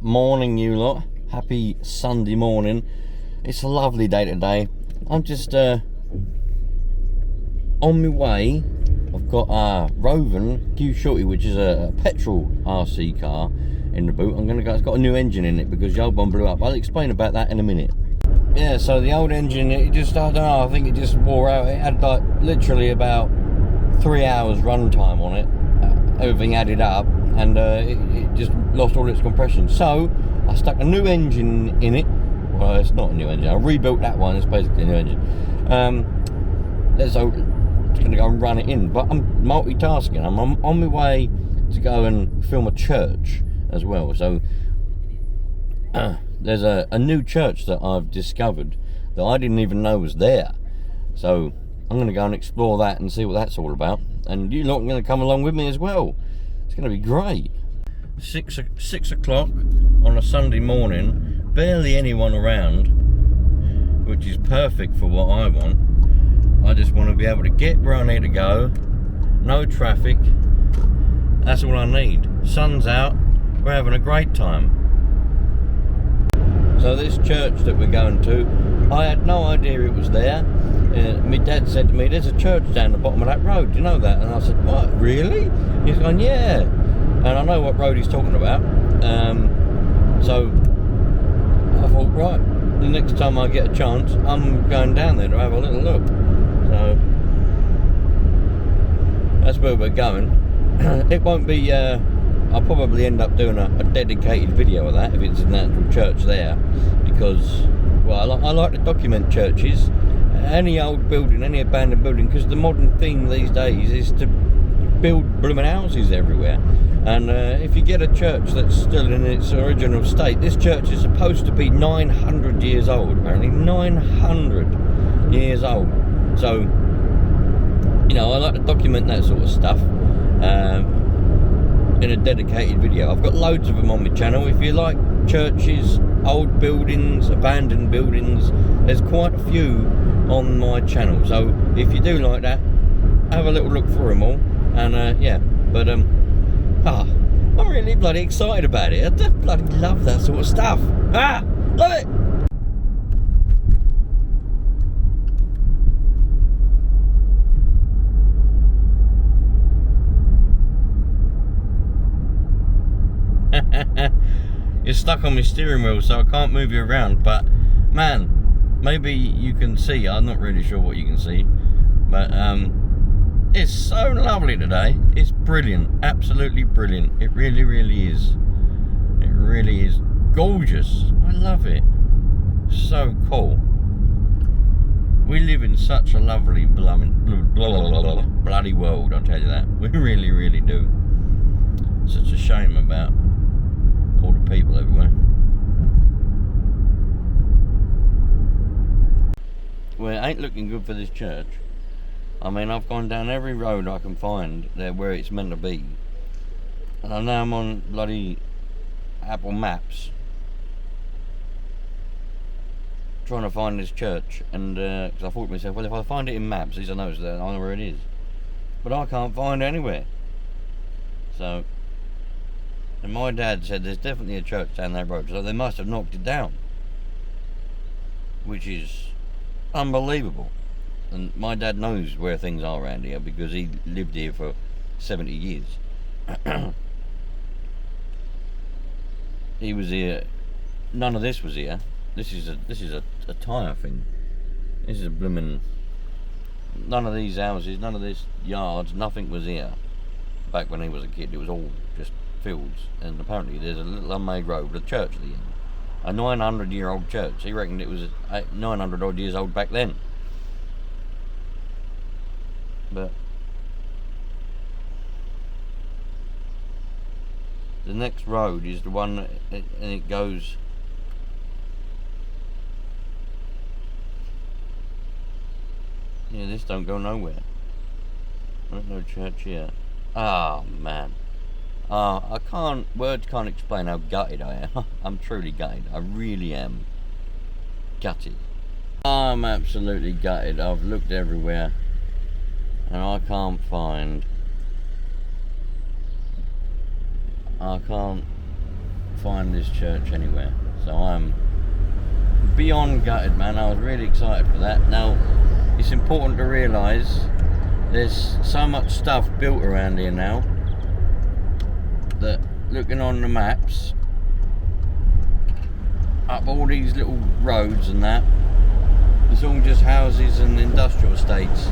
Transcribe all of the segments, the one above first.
Morning, you lot. Happy Sunday morning. It's a lovely day today. I'm just on my way. I've got a Roven Q Shorty, which is a petrol RC car in the boot. I'm gonna go. It's got a new engine in it because the old one blew up. I'll explain about that in a minute. Yeah, so the old engine, it just, I don't know, I think it just wore out. It had like literally about 3 hours runtime on it, everything added up, and it just lost all its compression. So I stuck a new engine in it. Well, it's not a new engine, I rebuilt that one. It's basically a new engine. So it's going to go and run it in, but I'm multitasking. I'm on my way to go and film a church as well. So there's a new church that I've discovered that I didn't even know was there. So I'm going to go and explore that and see what that's all about. And you lot are going to come along with me as well. It's going to be great. 6 o'clock on a Sunday morning. Barely anyone around, which is perfect for what I want. I just want to be able to get where I need to go. No traffic. That's all I need. Sun's out. We're having a great time. So this church that we're going to, I had no idea it was there. My dad said to me, there's a church down the bottom of that road, do you know that? And I said, what, really? He's gone, yeah. And I know what road he's talking about. So I thought, right, the next time I get a chance, I'm going down there to have a little look. So that's where we're going. It won't be, I'll probably end up doing a dedicated video of that if it's an actual church there, because, well, I like to document churches, any old building, any abandoned building, because the modern thing these days is to build blooming houses everywhere. And if you get a church that's still in its original state, this church is supposed to be 900 years old, apparently 900 years old. So, you know, I like to document that sort of stuff in a dedicated video. I've got loads of them on my channel. If you like churches, old buildings, abandoned buildings, there's quite a few on my channel. So if you do like that, have a little look for them all. And yeah, but I'm really bloody excited about it. I just bloody love that sort of stuff. Love it. You're stuck on my steering wheel, so I can't move you around, but man, maybe you can see. I'm not really sure what you can see, but it's so lovely today. It's brilliant, absolutely brilliant. It really, really is. It really is gorgeous. I love it. So cool. We live in such a lovely bloody world, I'll tell you that. We really, really do. Such a shame about all the people everywhere. Well, it ain't looking good for this church. I mean, I've gone down every road I can find there where it's meant to be, and I know I'm on bloody Apple Maps trying to find this church, and because I thought to myself, well, if I find it in maps, at least I know where it is, but I can't find it anywhere. So, and my dad said there's definitely a church down that road, so they must have knocked it down, which is unbelievable. And my dad knows where things are around here because he lived here for 70 years. He was here. None of this was here. This is a tyre thing. This is a blooming. None of these houses, none of this yards, nothing was here back when he was a kid. It was all just fields. And apparently there's a little unmade road with a church at the end. A 900-year-old church. He reckoned it was 900 odd years old back then. But the next road is the one, and it goes. Yeah, this don't go nowhere. No church here. Oh man. Words can't explain how gutted I am. I'm truly gutted. I really am gutted. I'm absolutely gutted. I've looked everywhere and I can't find this church anywhere. So I'm beyond gutted, man. I was really excited for that. Now, it's important to realise there's so much stuff built around here now that, looking on the maps, up all these little roads and that, it's all just houses and industrial estates.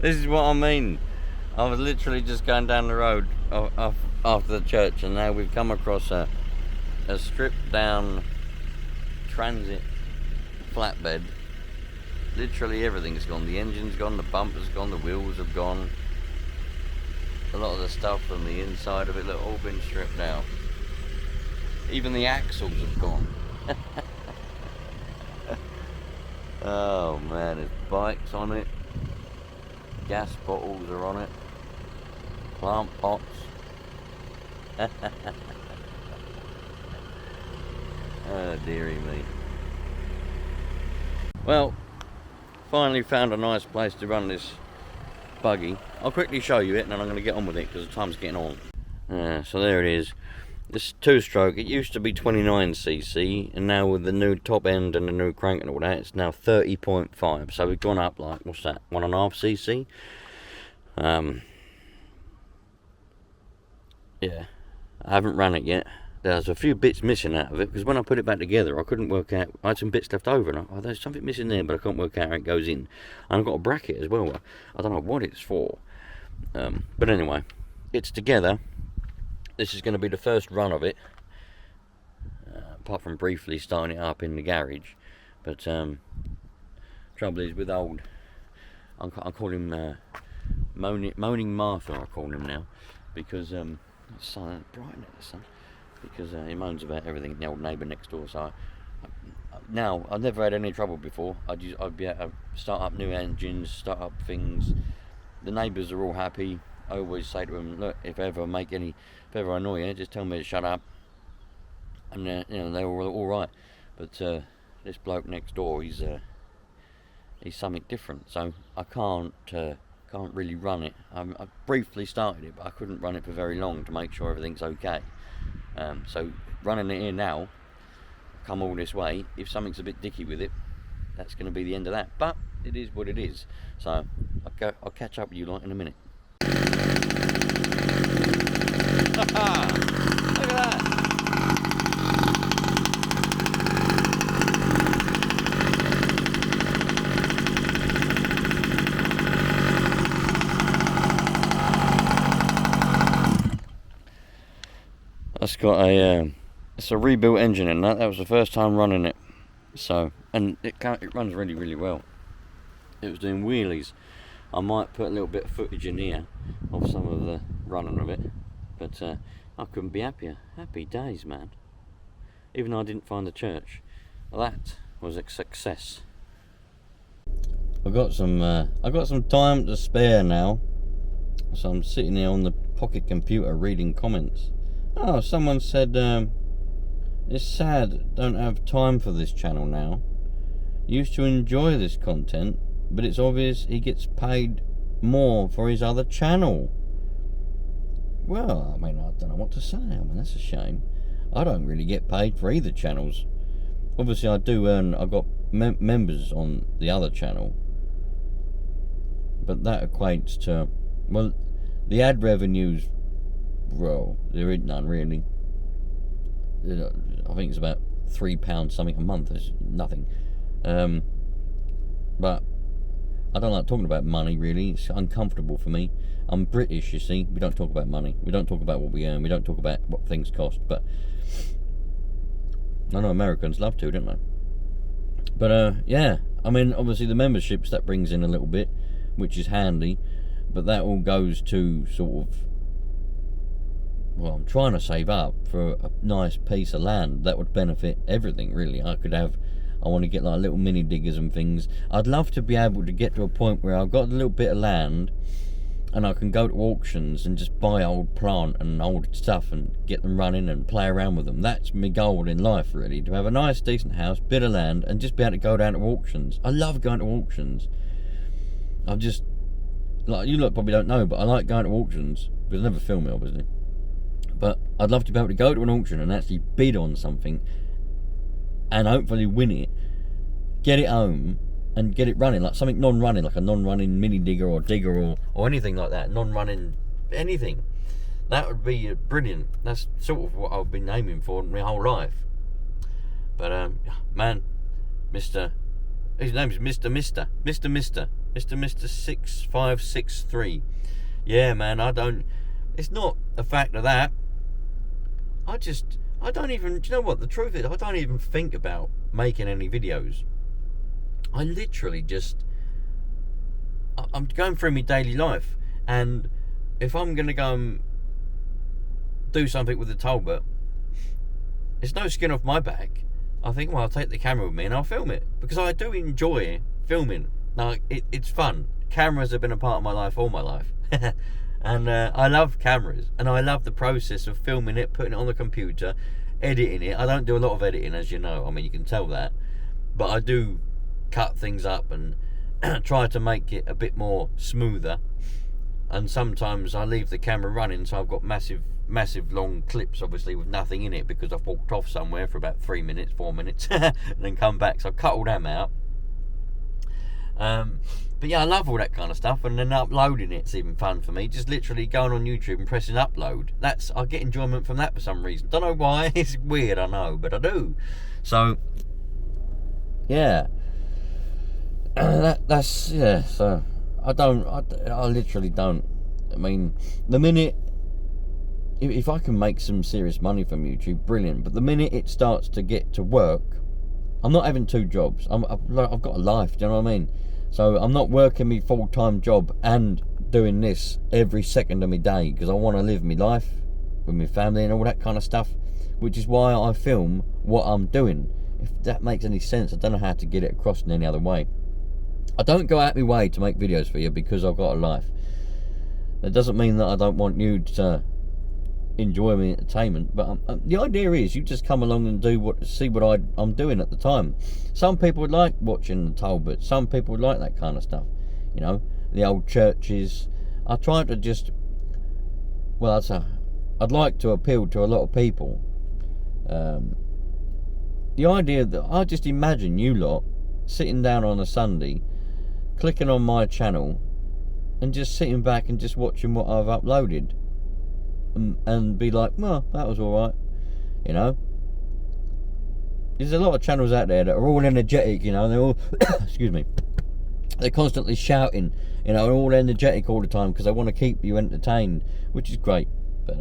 This is what I mean. I was literally just going down the road after the church, and now we've come across a stripped down transit flatbed. Literally everything's gone. The engine's gone, the bumper's gone, the wheels have gone. A lot of the stuff from the inside of it have all been stripped out. Even the axles have gone. Oh man, there's bikes on it. Gas bottles are on it. Plant pots. Oh dearie me. Well, finally found a nice place to run this buggy. I'll quickly show you it and then I'm going to get on with it because the time's getting on. So there it is. This 2-stroke, it used to be 29cc, and now with the new top end and the new crank and all that, it's now 30.5. So we've gone up like, what's that, 1.5cc? Yeah, I haven't run it yet. There's a few bits missing out of it, because when I put it back together, I couldn't work out. I had some bits left over, and there's something missing there, but I can't work out how it goes in. And I've got a bracket as well. I don't know what it's for. But anyway, it's together. This is going to be the first run of it, apart from briefly starting it up in the garage. But trouble is with old, I call him Moaning Martha. I call him now, because it's sun bright at the sun, because he moans about everything. The old neighbour next door. So now I've never had any trouble before. I'd be able to start up new engines, start up things. The neighbours are all happy. I always say to them, look, if I ever annoy you, just tell me to shut up. And you know, they're all right. But this bloke next door, he's something different. So I can't really run it. I briefly started it, but I couldn't run it for very long to make sure everything's okay. So running it here now, come all this way, if something's a bit dicky with it, that's going to be the end of that. But it is what it is. So I'll catch up with you in a minute. Look at that! That's got a it's a rebuilt engine in that. That was the first time running it. So, and it runs really, really well. It was doing wheelies. I might put a little bit of footage in here of some of the running of it, but I couldn't be happier. Happy days, man. Even though I didn't find the church, that was a success. I got some time to spare now, so I'm sitting here on the pocket computer reading comments. Oh, someone said it's sad don't have time for this channel now. Used to enjoy this content, but it's obvious he gets paid more for his other channel. Well, I mean, I don't know what to say. I mean, that's a shame. I don't really get paid for either channels. Obviously, I do earn. I've got members on the other channel, but that equates to, well, the ad revenues. Well, there isn't none really. I think it's about £3 something a month. It's nothing. But I don't like talking about money, really. It's uncomfortable for me. I'm British, you see. We don't talk about money. We don't talk about what we earn. We don't talk about what things cost. But I know Americans love to, don't they? But yeah, I mean, obviously the memberships, that brings in a little bit, which is handy. But that all goes to sort of, well, I'm trying to save up for a nice piece of land that would benefit everything, really. I want to get like little mini diggers and things. I'd love to be able to get to a point where I've got a little bit of land and I can go to auctions and just buy old plant and old stuff and get them running and play around with them. That's my goal in life, really, to have a nice decent house, bit of land, and just be able to go down to auctions. I love going to auctions. like, you lot probably don't know, but I like going to auctions, because I never film it, obviously. But I'd love to be able to go to an auction and actually bid on something, and hopefully win it, get it home, and get it running, like something non-running, like a non-running mini digger or digger or anything like that, non-running anything. That would be brilliant. That's sort of what I've been aiming for my whole life. But man, his name is Mr. 6563. Yeah, man, it's not a fact of that. I don't even, do you know what, the truth is, I don't even think about making any videos. I literally I'm going through my daily life, and if I'm going to go and do something with the Talbot, it's no skin off my back. I think, well, I'll take the camera with me and I'll film it, because I do enjoy filming. Now, it's fun. Cameras have been a part of my life all my life. And I love cameras, and I love the process of filming it, putting it on the computer, editing it. I don't do a lot of editing, as you know. I mean, you can tell that. But I do cut things up and try to make it a bit more smoother. And sometimes I leave the camera running, so I've got massive long clips, obviously, with nothing in it, because I've walked off somewhere for about 3 minutes, 4 minutes, and then come back. So I've cut all them out. But yeah, I love all that kind of stuff, and then uploading it's even fun for me. Just literally going on YouTube and pressing upload. I get enjoyment from that for some reason. Don't know why. It's weird, I know, but I do. So yeah, that's yeah. So I literally don't. I mean, the minute, if I can make some serious money from YouTube, brilliant. But the minute it starts to get to work, I'm not having two jobs. I've got a life, do you know what I mean? So I'm not working my full-time job and doing this every second of my day, because I want to live my life with my family and all that kind of stuff, which is why I film what I'm doing. If that makes any sense, I don't know how to get it across in any other way. I don't go out my way to make videos for you because I've got a life. That doesn't mean that I don't want you to enjoy my entertainment, but the idea is you just come along and see what I'm doing at the time. Some people would like watching the Talbot, some people would like that kind of stuff, you know, the old churches. I try to just, well, I'd like to appeal to a lot of people. The idea that I just imagine you lot sitting down on a Sunday, clicking on my channel and just sitting back and just watching what I've uploaded, and be like, well, that was alright, you know. There's a lot of channels out there that are all energetic, you know, they're all excuse me, they're constantly shouting, you know, all energetic all the time because they want to keep you entertained, which is great. But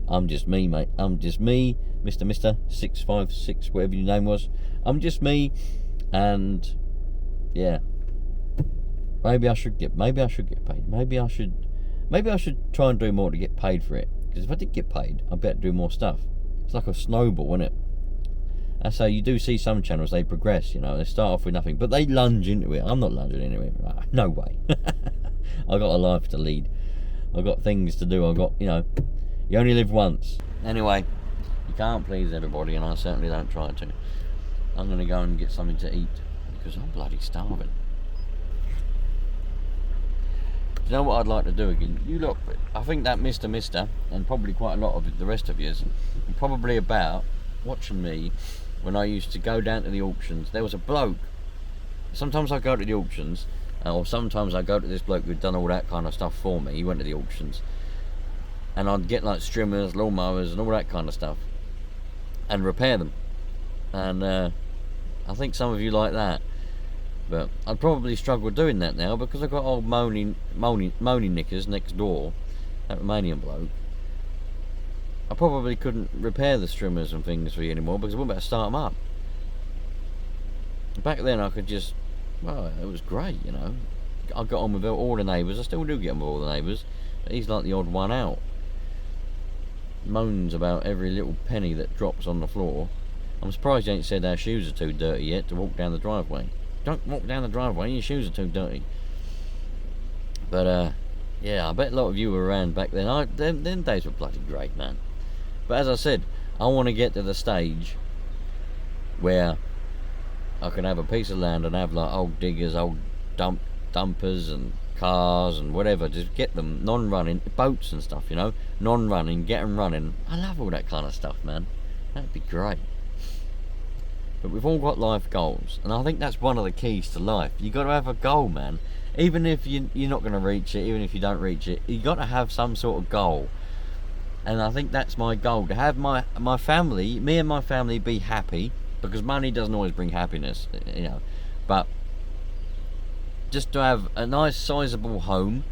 I'm just me, mate. I'm just me, Mr. 656, whatever your name was. I'm just me, and yeah, maybe I should get paid. Maybe I should try and do more to get paid for it. Because if I did get paid, I better do more stuff. It's like a snowball, isn't it? That's how you do see some channels, they progress, you know. They start off with nothing, but they lunge into it. I'm not lunging into it. No way. I've got a life to lead. I've got things to do. I've got, you know, you only live once. Anyway, you can't please everybody, and I certainly don't try to. I'm going to go and get something to eat, because I'm bloody starving. You know what I'd like to do again? You look, I think that Mr. and probably quite a lot of the rest of yous are probably about watching me when I used to go down to the auctions. There was a bloke, sometimes I go to the auctions, or sometimes I go to this bloke who'd done all that kind of stuff for me. He went to the auctions, and I'd get like strimmers, lawnmowers and all that kind of stuff, and repair them. And I think some of you like that. But I'd probably struggle doing that now, because I've got old moaning knickers next door, that Romanian bloke. I probably couldn't repair the strimmers and things for you anymore, because I wouldn't be able to start them up. Back then I could just, well, it was great, you know. I got on with all the neighbours. I still do get on with all the neighbours, but he's like the odd one out. Moans about every little penny that drops on the floor. I'm surprised you ain't said our shoes are too dirty yet to walk down the driveway. Don't walk down the driveway, your shoes are too dirty. But yeah, I bet a lot of you were around back then. Them days were bloody great, man. But as I said, I want to get to the stage where I can have a piece of land and have like old diggers, old dumpers and cars and whatever, just get them non-running, boats and stuff, you know, non-running, get them running. I love all that kind of stuff, man. That'd be great. But we've all got life goals, and I think that's one of the keys to life. You got to have a goal, man. Even if you're not going to reach it, even if you don't reach it, you got to have some sort of goal. And I think that's my goal, to have my family, me and my family, be happy, because money doesn't always bring happiness, you know, but just to have a nice sizable home,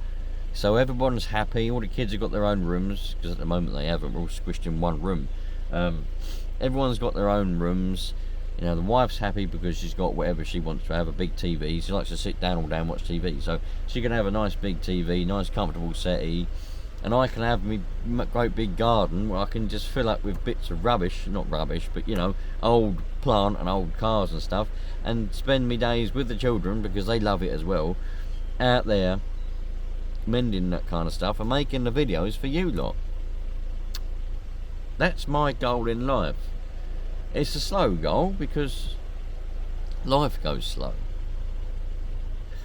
so everyone's happy, all the kids have got their own rooms, because at the moment they haven't, we're all squished in one room. Everyone's got their own rooms. You know, the wife's happy because she's got whatever she wants to have, a big TV. She likes to sit down all day and watch TV, so she can have a nice big TV, nice comfortable settee, and I can have me great big garden where I can just fill up with bits of rubbish, not rubbish, but you know, old plant and old cars and stuff, and spend me days with the children, because they love it as well, out there mending that kind of stuff and making the videos for you lot. That's my goal in life. It's a slow goal because life goes slow.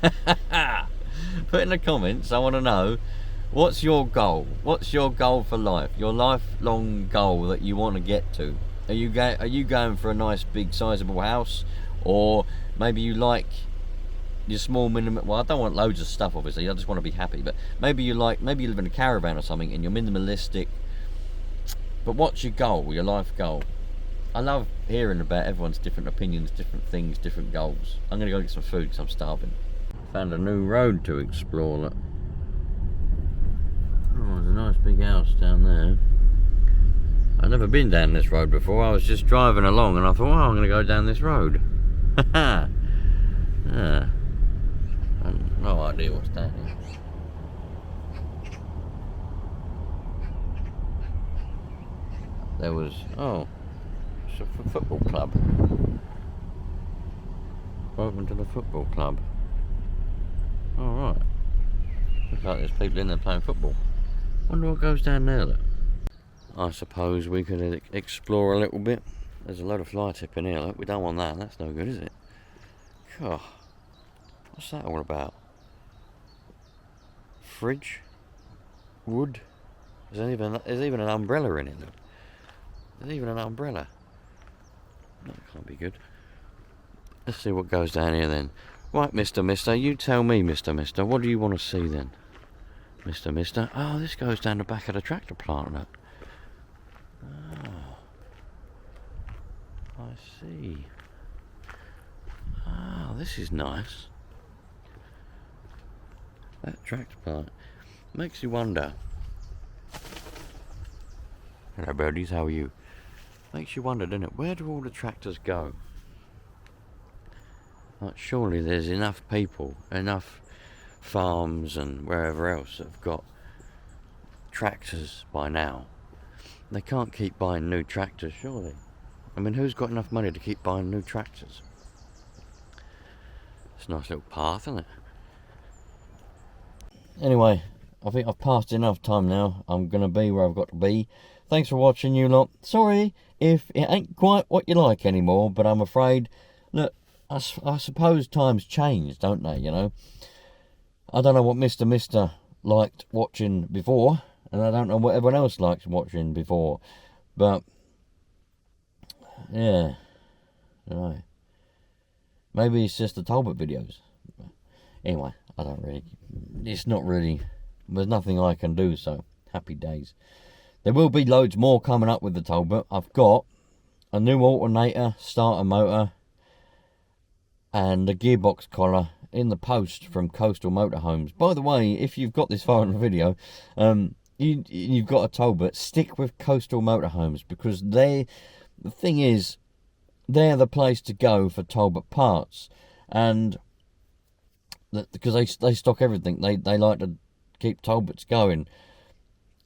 Put in the comments, I want to know, what's your goal? What's your goal for life? Your lifelong goal that you want to get to? Are you going for a nice big sizable house, or maybe you like your small minimum? Well, I don't want loads of stuff, obviously. I just want to be happy. But maybe you live in a caravan or something, and you're minimalistic. But what's your goal? Your life goal? I love hearing about everyone's different opinions, different things, different goals. I'm going to go get some food because I'm starving. Found a new road to explore. Look. Oh, there's a nice big house down there. I've never been down this road before. I was just driving along and I thought, oh, I'm going to go down this road. Yeah. I've no idea what's down here. There was, oh, it's a football club. Welcome to the football club. Alright. Looks like there's people in there playing football. Wonder what goes down there, look. I suppose we could explore a little bit. There's a lot of fly tipping here, look. We don't want that. That's no good, is it? God. What's that all about? Fridge? Wood? There's even an umbrella in it, look. There's even an umbrella. That can't be good. Let's see what goes down here then. Right, Mister, you tell me, Mister. What do you want to see then? Mister. Oh, this goes down the back of the tractor plant, look. Oh. I see. Oh, this is nice. That tractor plant makes you wonder. Hello, birdies, how are you? Makes you wonder, doesn't it? Where do all the tractors go? Like, surely there's enough people, enough farms and wherever else that have got tractors by now. They can't keep buying new tractors, surely. I mean, who's got enough money to keep buying new tractors? It's a nice little path, isn't it? Anyway, I think I've passed enough time now. I'm going to be where I've got to be. Thanks for watching, you lot. Sorry if it ain't quite what you like anymore, but I'm afraid, look, I suppose times change, don't they, you know? I don't know what Mister liked watching before, and I don't know what everyone else likes watching before, but, yeah, I don't know. Maybe it's just the Talbot videos. Anyway, I don't really, it's not really, there's nothing I can do, so happy days. There will be loads more coming up with the Talbot. I've got a new alternator, starter motor, and a gearbox collar in the post from Coastal Motorhomes. By the way, if you've got this far in the video, you've got a Talbot, stick with Coastal Motorhomes, because the thing is, they're the place to go for Talbot parts, and because they stock everything. They like to keep Talbots going.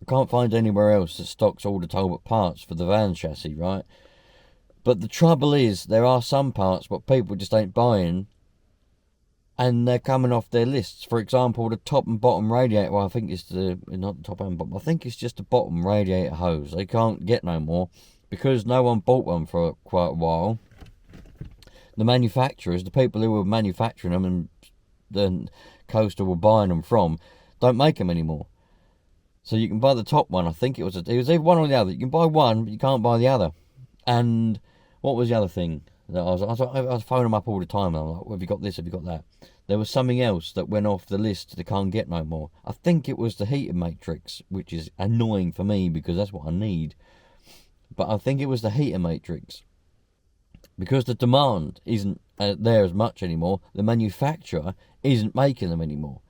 I can't find anywhere else that stocks all the Talbot parts for the van chassis, right? But the trouble is, there are some parts what people just ain't buying, and they're coming off their lists. For example, the top and bottom radiator, well, I think it's not the top and bottom, I think it's just the bottom radiator hose. They can't get no more, because no one bought one for quite a while. The manufacturers, the people who were manufacturing them and then Coastal were buying them from, don't make them anymore. So you can buy the top one. I think it was either one or the other. You can buy one, but you can't buy the other. And what was the other thing? That I was phoning them up all the time. And I'm like, well, have you got this? Have you got that? There was something else that went off the list. They can't get no more. I think it was the heater matrix, which is annoying for me because that's what I need. But I think it was the heater matrix. Because the demand isn't there as much anymore, the manufacturer isn't making them anymore.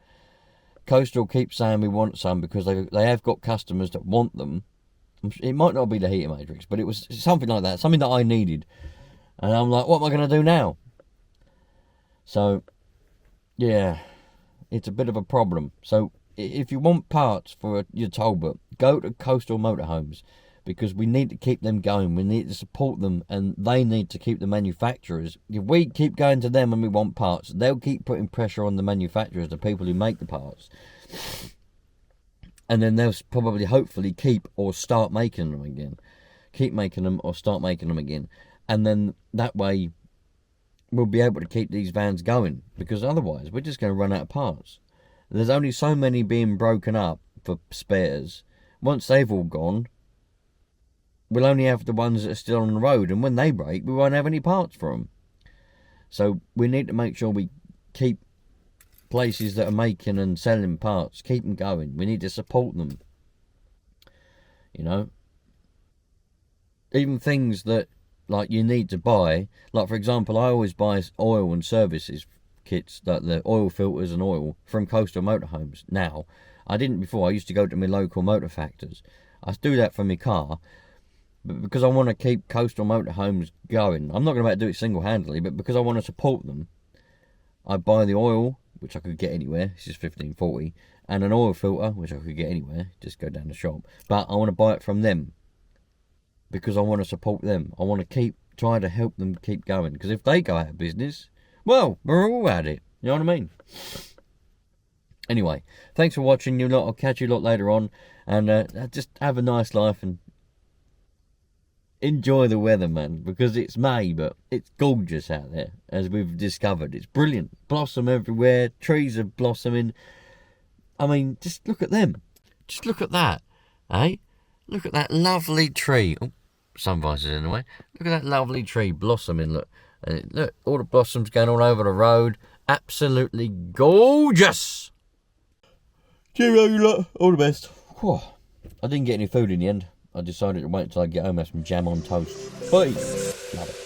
Coastal keeps saying we want some because they have got customers that want them. It might not be the heater matrix, but it was something like that, something that I needed. And I'm like, what am I going to do now? So, yeah, it's a bit of a problem. So, if you want parts for your Talbot, go to Coastal Motorhomes. Because we need to keep them going. We need to support them, and they need to keep the manufacturers. If we keep going to them and we want parts, they'll keep putting pressure on the manufacturers, the people who make the parts. And then they'll probably, hopefully, keep or start making them again. Keep making them or start making them again. And then that way, we'll be able to keep these vans going. Because otherwise, we're just going to run out of parts. There's only so many being broken up for spares. Once they've all gone, we'll only have the ones that are still on the road, and when they break, we won't have any parts for them. So we need to make sure we keep places that are making and selling parts, keep them going. We need to support them. You know, even things that like you need to buy, like for example, I always buy oil and services kits, like the oil filters and oil from Coastal Motorhomes. Now, I didn't before. I used to go to my local motor factors. I do that for my car. But because I want to keep Coastal Motorhomes going, I'm not going to do it single-handedly, but because I want to support them, I buy the oil, which I could get anywhere, this is $15.40, and an oil filter, which I could get anywhere, just go down the shop. But I want to buy it from them, because I want to support them. I want to try to help them keep going, because if they go out of business, well, we're all at it, you know what I mean? Anyway, thanks for watching, you lot. I'll catch you lot later on, and just have a nice life, and enjoy the weather, man, because it's May, but it's gorgeous out there, as we've discovered. It's brilliant. Blossom everywhere. Trees are blossoming. I mean, just look at them. Just look at that, eh? Look at that lovely tree. Oh, sun visors in the way. Look at that lovely tree blossoming. Look, and look, all the blossoms going all over the road. Absolutely gorgeous. Cheerio, you lot. All the best. Whew. I didn't get any food in the end. I decided to wait until I get home and have some jam on toast. Bye. Love it.